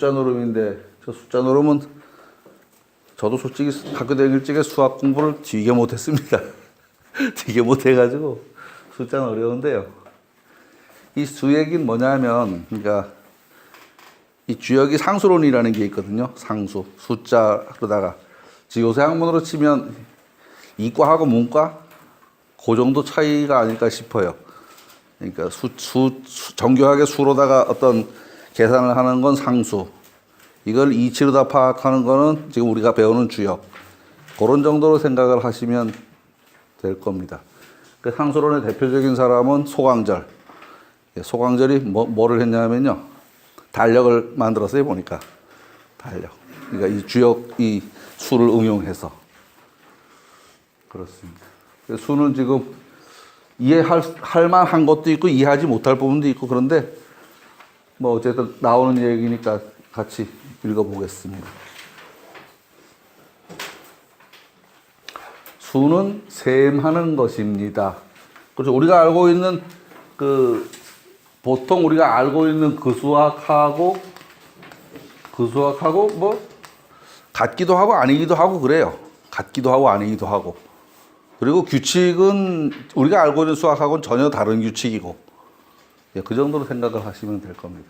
숫자 노름인데 저 숫자 노름은 저도 솔직히 학교 다닐 적에 수학 공부를 되게 못했습니다. 되게 못해가지고 숫자는 어려운데요. 이 수액이 뭐냐면 그러니까 이 주역이 상수론이라는 게 있거든요. 상수 숫자로다가 지금 요새 학문으로 치면 이과하고 문과 그 정도 차이가 아닐까 싶어요. 그러니까 정교하게 수로다가 어떤 계산을 하는 건 상수. 이걸 이치로 다 파악하는 거는 지금 우리가 배우는 주역. 그런 정도로 생각을 하시면 될 겁니다. 그 상수론의 대표적인 사람은 소강절. 소강절이 뭐를 했냐면요. 달력을 만들었어요, 보니까. 달력. 그러니까 이 주역, 이 수를 응용해서. 그렇습니다. 수는 지금 이해할 만한 것도 있고 이해하지 못할 부분도 있고 그런데 뭐 어쨌든 나오는 얘기니까 같이 읽어보겠습니다. 수는 셈하는 것입니다. 그렇죠. 우리가 알고 있는 보통 우리가 알고 있는 그 수학하고 뭐 같기도 하고 아니기도 하고 그래요. 같기도 하고 아니기도 하고. 그리고 규칙은 우리가 알고 있는 수학하고는 전혀 다른 규칙이고 그 정도로 생각을 하시면 될 겁니다.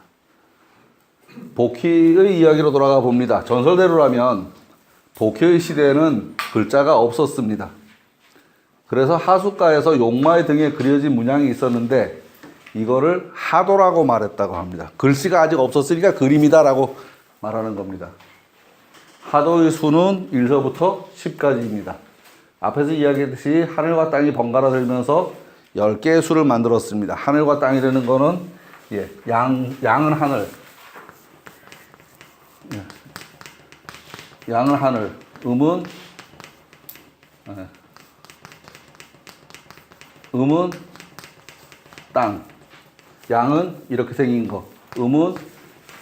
복희의 이야기로 돌아가 봅니다. 전설대로라면 복희의 시대에는 글자가 없었습니다. 그래서 하숫가에서 용마의 등에 그려진 문양이 있었는데 이거를 하도라고 말했다고 합니다. 글씨가 아직 없었으니까 그림이다라고 말하는 겁니다. 하도의 수는 1서부터 10까지입니다. 앞에서 이야기했듯이 하늘과 땅이 번갈아 들면서 10개의 수를 만들었습니다. 하늘과 땅이라는 거는 양은 하늘, 양은 하늘, 음은 땅, 양은 이렇게 생긴 거, 음은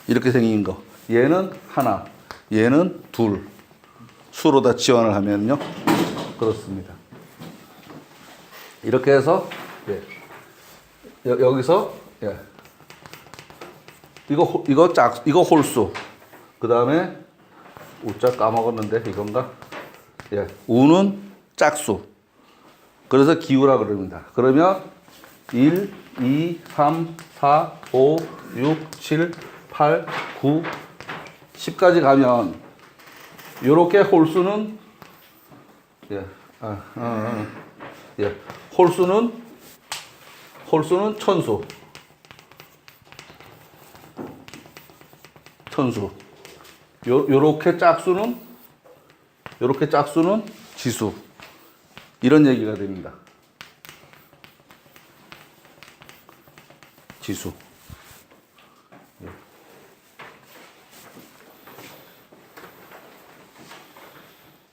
이렇게 생긴 거, 얘는 하나, 얘는 둘. 수로 다 지원을 하면요. 그렇습니다. 이렇게 해서 여기서 이거 홀수. 그다음에 우자 까먹었는데 이건가? 우는 짝수. 그래서 기우라 그럽니다. 그러면 1, 2, 3, 4, 5, 6, 7, 8, 9, 10까지 가면 요렇게 홀수는 홀수는 천수. 요렇게 짝수는 지수. 이런 얘기가 됩니다. 지수.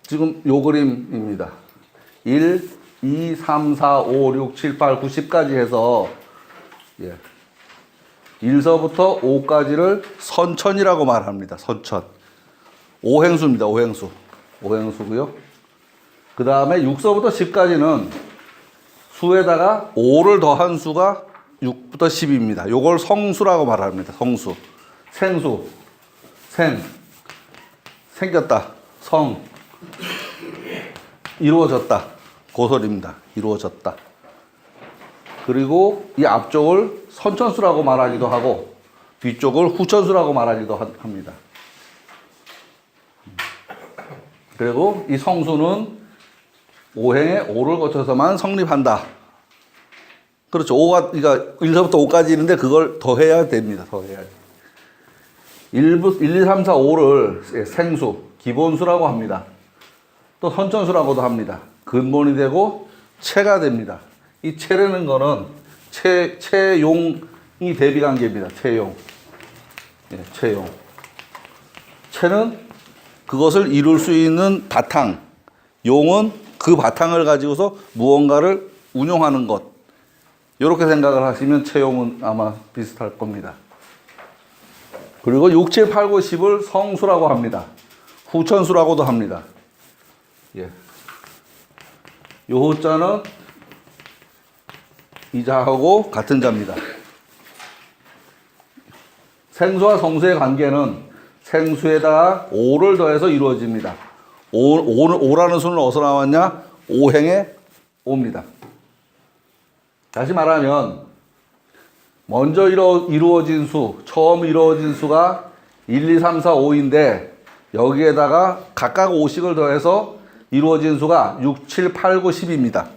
지금 요 그림입니다. 1, 2, 3, 4, 5, 6, 7, 8, 9, 10까지 해서 1서부터 5까지를 선천이라고 말합니다. 선천. 5행수입니다. 5행수. 5행수고요. 그 다음에 6서부터 10까지는 수에다가 5를 더한 수가 6부터 10입니다. 요걸 성수라고 말합니다. 성수. 생수. 생겼다. 성. 이루어졌다. 고설입니다. 이루어졌다. 그리고 이 앞쪽을 선천수라고 말하기도 하고 뒤쪽을 후천수라고 말하기도 합니다. 그리고 이 성수는 5행에 5를 거쳐서만 성립한다. 그렇죠. 5가, 그러니까 1서부터 5까지 있는데 그걸 더해야 됩니다. 더해야 돼요. 1, 2, 3, 4, 5를 생수, 기본수라고 합니다. 또 선천수라고도 합니다. 근본이 되고 체가 됩니다. 이 체라는 거는 체용이 대비관계입니다. 체용. 체용. 체는 그것을 이룰 수 있는 바탕. 용은 그 바탕을 가지고서 무언가를 운용하는 것. 이렇게 생각을 하시면 체용은 아마 비슷할 겁니다. 그리고 6, 7, 8, 9, 10을 성수라고 합니다. 후천수라고도 합니다. 요 호자는 이자하고 같은 자입니다. 생수와 성수의 관계는 생수에다가 5를 더해서 이루어집니다. 5라는 수는 어디서 나왔냐? 5행에 5입니다. 다시 말하면 먼저 이루어진 수, 처음 이루어진 수가 1, 2, 3, 4, 5인데 여기에다가 각각 5씩을 더해서 이루어진 수가 6, 7, 8, 9, 10입니다.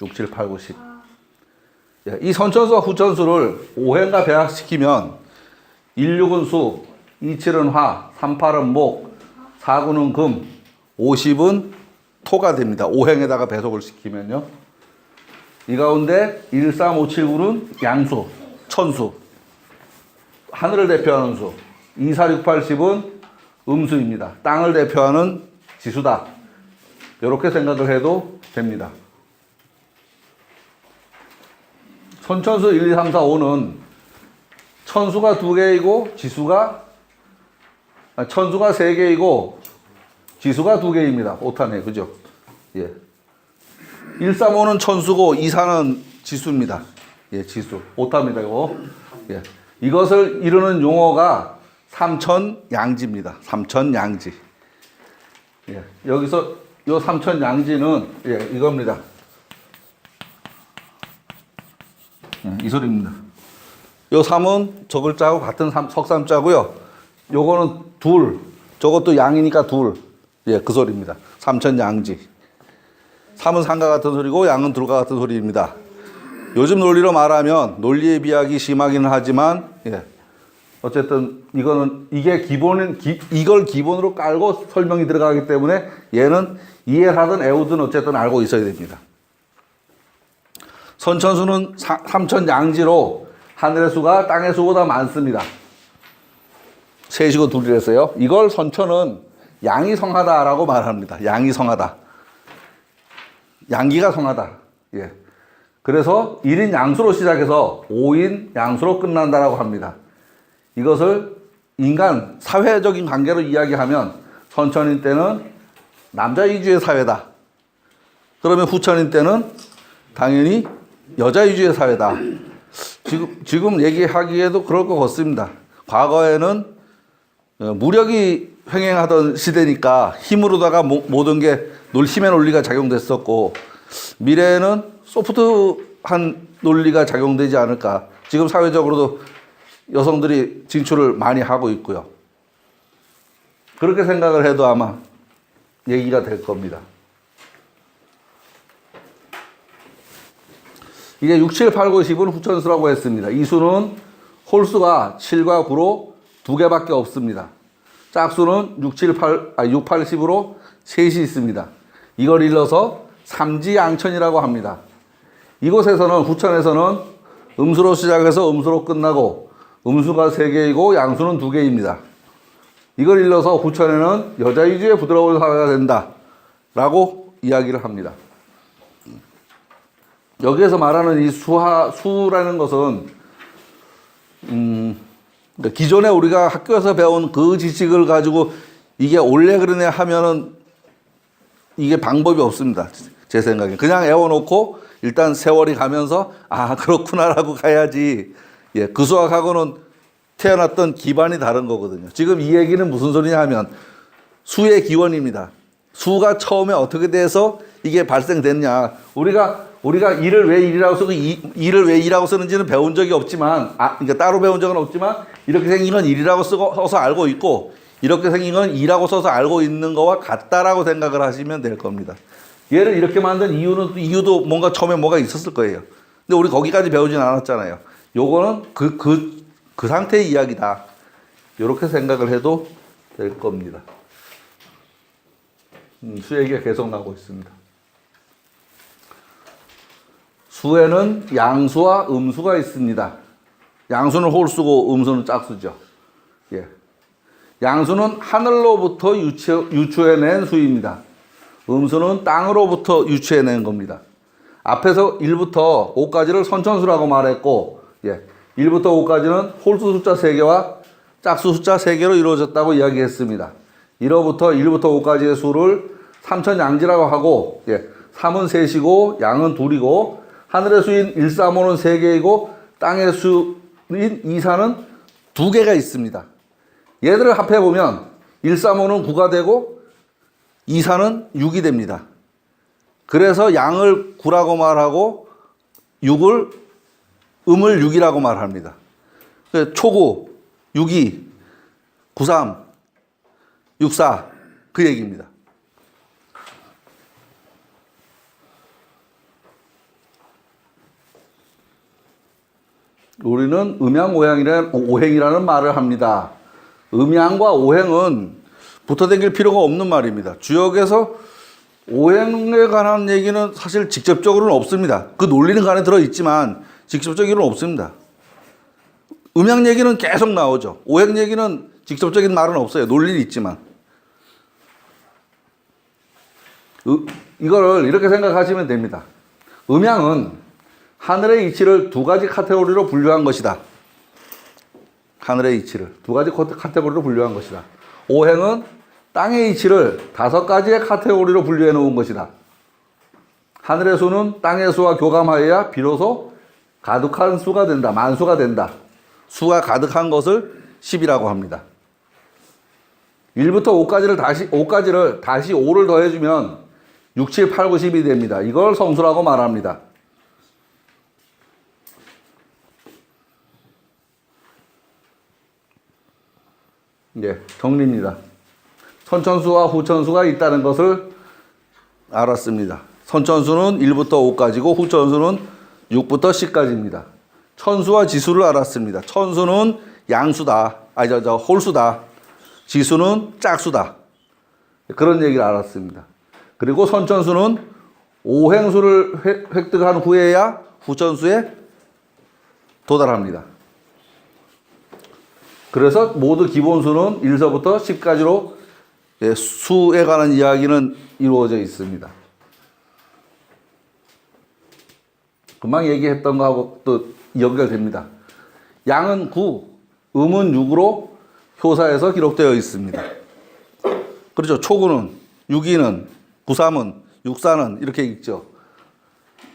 6, 7, 8, 9, 10. 이 선천수와 후천수를 5행과 배합시키면 1, 6은 수, 2, 7은 화, 3, 8은 목, 4, 9는 금, 50은 토가 됩니다. 5행에다가 배속을 시키면요. 이 가운데 1, 3, 5, 7, 9는 양수, 천수, 하늘을 대표하는 수. 2, 4, 6, 8, 10은 음수입니다. 땅을 대표하는 지수다. 이렇게 생각을 해도 됩니다. 선천수 1, 2, 3, 4, 5는 천수가 2개이고 천수가 3개이고 지수가 2개입니다. 오타네, 그죠? 예. 1, 3, 5는 천수고 2, 4는 지수입니다. 예, 지수. 오타입니다, 이거. 예. 이것을 이루는 용어가 삼천양지입니다. 삼천양지. 예. 여기서 요 삼천양지는 예, 이겁니다. 이 소리입니다. 요 3은 저 글자하고 같은 석삼자고요. 요거는 둘, 저것도 양이니까 둘. 예, 그 소리입니다. 삼천양지. 3은 산과 같은 소리고 양은 둘과 같은 소리입니다. 요즘 논리로 말하면 논리의 비약이 심하기는 하지만 예, 어쨌든 이게 이걸 기본으로 깔고 설명이 들어가기 때문에 얘는 이해를 하든 애우든 어쨌든 알고 있어야 됩니다. 선천수는 삼천양지로 하늘의 수가 땅의 수보다 많습니다. 셋이고 둘이랬어요. 이걸 선천은 양이 성하다라고 말합니다. 양이 성하다. 양기가 성하다. 예. 그래서 1인 양수로 시작해서 5인 양수로 끝난다라고 합니다. 이것을 인간 사회적인 관계로 이야기하면 선천인 때는 남자 위주의 사회다. 그러면 후천인 때는 당연히 여자 위주의 사회다. 지금 얘기하기에도 그럴 것 같습니다. 과거에는 무력이 횡행하던 시대니까 힘으로다가 모든 게 힘의 논리가 작용됐었고 미래에는 소프트한 논리가 작용되지 않을까. 지금 사회적으로도 여성들이 진출을 많이 하고 있고요. 그렇게 생각을 해도 아마 얘기가 될 겁니다. 이게 6, 7, 8, 9, 10은 후천수라고 했습니다. 이 수는 홀수가 7과 9로 2개밖에 없습니다. 짝수는 6, 8, 10으로 셋이 있습니다. 이걸 일러서 삼지양천이라고 합니다. 이곳에서는 후천에서는 음수로 시작해서 음수로 끝나고 음수가 3개이고 양수는 2개입니다. 이걸 일러서 후천에는 여자 위주의 부드러운 사회가 된다 라고 이야기를 합니다. 여기에서 말하는 이 수라는 것은 기존에 우리가 학교에서 배운 그 지식을 가지고 이게 옳네 그러네 하면은 이게 방법이 없습니다. 제 생각에. 그냥 애워놓고 일단 세월이 가면서 아 그렇구나라고 가야지. 예, 그 수학하고는 태어났던 기반이 다른 거거든요. 지금 이 얘기는 무슨 소리냐 하면 수의 기원입니다. 수가 처음에 어떻게 돼서 이게 발생됐냐. 우리가 일을 왜 일이라고 쓰고 일을 왜 일이라고 쓰는지는 배운 적이 없지만 그러니까 따로 배운 적은 없지만 이렇게 생긴 건 일이라고 써서 알고 있고 이렇게 생긴 건 일하고 써서 알고 있는 거와 같다라고 생각을 하시면 될 겁니다. 얘를 이렇게 만든 이유도 뭔가 처음에 뭐가 있었을 거예요. 근데 우리 거기까지 배우진 않았잖아요. 요거는 그 상태의 이야기다. 이렇게 생각을 해도 될 겁니다. 수 얘기가 계속 나오고 있습니다. 수에는 양수와 음수가 있습니다. 양수는 홀수고 음수는 짝수죠. 예. 양수는 하늘로부터 유추해낸 수입니다. 음수는 땅으로부터 유추해낸 겁니다. 앞에서 1부터 5까지를 선천수라고 말했고 1부터 5까지는 홀수 숫자 3개와 짝수 숫자 3개로 이루어졌다고 이야기했습니다. 1부터 5까지의 수를 삼천양지라고 하고 3은 셋이고 양은 둘이고 하늘의 수인 1, 3, 5는 3개이고 땅의 수인 2, 4는 2개가 있습니다. 얘들을 합해보면 1, 3, 5는 9가 되고 2, 4는 6이 됩니다. 그래서 양을 9라고 말하고 음을 6이라고 말합니다. 초구, 6이, 93, 64 그 얘기입니다. 우리는 오행이라는 말을 합니다. 음양과 오행은 붙어다닐 필요가 없는 말입니다. 주역에서 오행에 관한 얘기는 사실 직접적으로는 없습니다. 그 논리는 간에 들어있지만 직접적으로는 없습니다. 음양 얘기는 계속 나오죠. 오행 얘기는 직접적인 말은 없어요. 논리는 있지만. 이거를 이렇게 생각하시면 됩니다. 음양은 하늘의 이치를 두 가지 카테고리로 분류한 것이다. 하늘의 이치를 두 가지 카테고리로 분류한 것이다. 오행은 땅의 이치를 5가지의 카테고리로 분류해 놓은 것이다. 하늘의 수는 땅의 수와 교감하여야 비로소 가득한 수가 된다. 만수가 된다. 수가 가득한 것을 10이라고 합니다. 1부터 5까지를 다시 5를 더해주면 6, 7, 8, 9, 10이 됩니다. 이걸 성수라고 말합니다. 정리입니다. 선천수와 후천수가 있다는 것을 알았습니다. 선천수는 1부터 5까지고 후천수는 6부터 10까지입니다. 천수와 지수를 알았습니다. 천수는 양수다. 홀수다. 지수는 짝수다. 그런 얘기를 알았습니다. 그리고 선천수는 오행수를 획득한 후에야 후천수에 도달합니다. 그래서 모두 기본수는 1서부터 10까지로 수에 관한 이야기는 이루어져 있습니다. 금방 얘기했던 거하고 또 연결됩니다. 양은 9, 음은 6으로 효사에서 기록되어 있습니다. 그렇죠. 초구는, 6이는, 93은, 64는 이렇게 읽죠.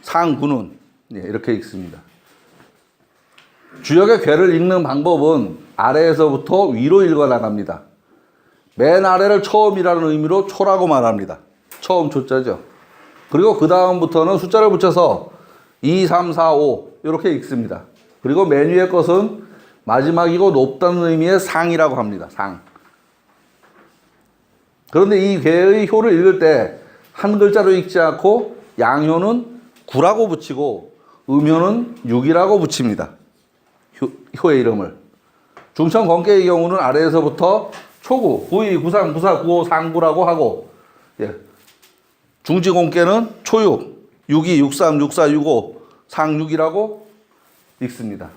상구는 이렇게 읽습니다. 주역의 괴를 읽는 방법은 아래에서부터 위로 읽어 나갑니다. 맨 아래를 처음이라는 의미로 초라고 말합니다. 처음 초자죠. 그리고 그 다음부터는 숫자를 붙여서 2, 3, 4, 5 이렇게 읽습니다. 그리고 맨 위의 것은 마지막이고 높다는 의미의 상이라고 합니다. 상. 그런데 이 괴의 효를 읽을 때 한 글자로 읽지 않고 양효는 9라고 붙이고 음효는 6이라고 붙입니다. 효의 이름을. 중천 권계의 경우는 아래에서부터 초구, 92, 93, 94, 95, 상구라고 하고, 중지 권계는 초육, 62, 63, 64, 65, 상육이라고 읽습니다.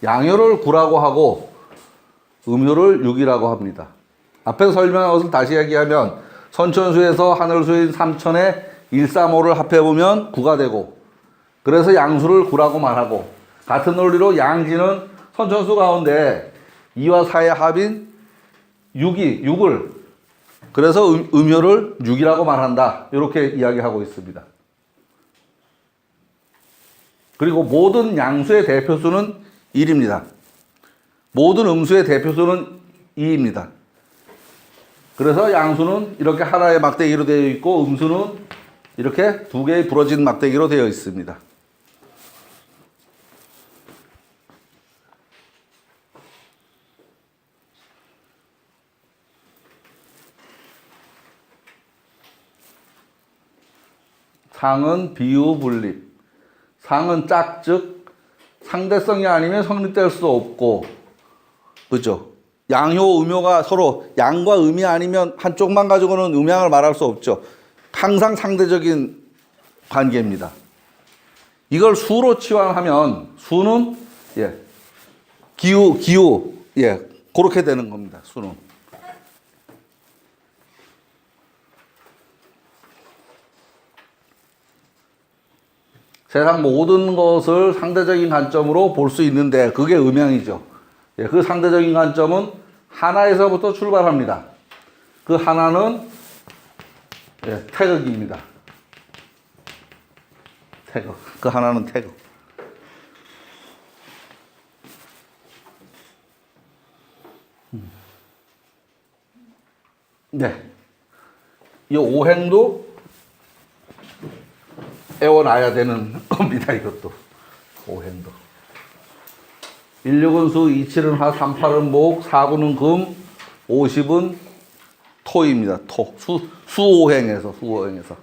양효를 9라고 하고 음효를 6이라고 합니다. 앞에서 설명한 것을 다시 얘기하면 선천수에서 하늘수인 삼천에 1, 3, 5를 합해보면 9가 되고, 그래서 양수를 9라고 말하고, 같은 논리로 양지는 선천수 가운데 2와 4의 합인 6을 그래서 음효를 6이라고 말한다. 이렇게 이야기하고 있습니다. 그리고 모든 양수의 대표수는 1입니다. 모든 음수의 대표수는 2입니다. 그래서 양수는 이렇게 하나의 막대기로 되어 있고 음수는 이렇게 두 개의 부러진 막대기로 되어 있습니다. 상은 비유 분립. 상은 짝즉 상대성이 아니면 성립될 수 없고, 그죠? 양효, 음효가 서로 양과 음이 아니면 한쪽만 가지고는 음양을 말할 수 없죠. 항상 상대적인 관계입니다. 이걸 수로 치환하면 수는 기후 그렇게 되는 겁니다. 수는. 세상 모든 것을 상대적인 관점으로 볼 수 있는데 그게 음양이죠. 그 상대적인 관점은 하나에서부터 출발합니다. 그 하나는 예, 태극입니다. 태극. 그 하나는 태극. 네. 이 오행도 애워놔야 되는 겁니다. 이것도. 오행도. 16은 수, 27은 화, 38은 목, 49는 금, 50은 토입니다. 토. 수오행에서, 수오행에서.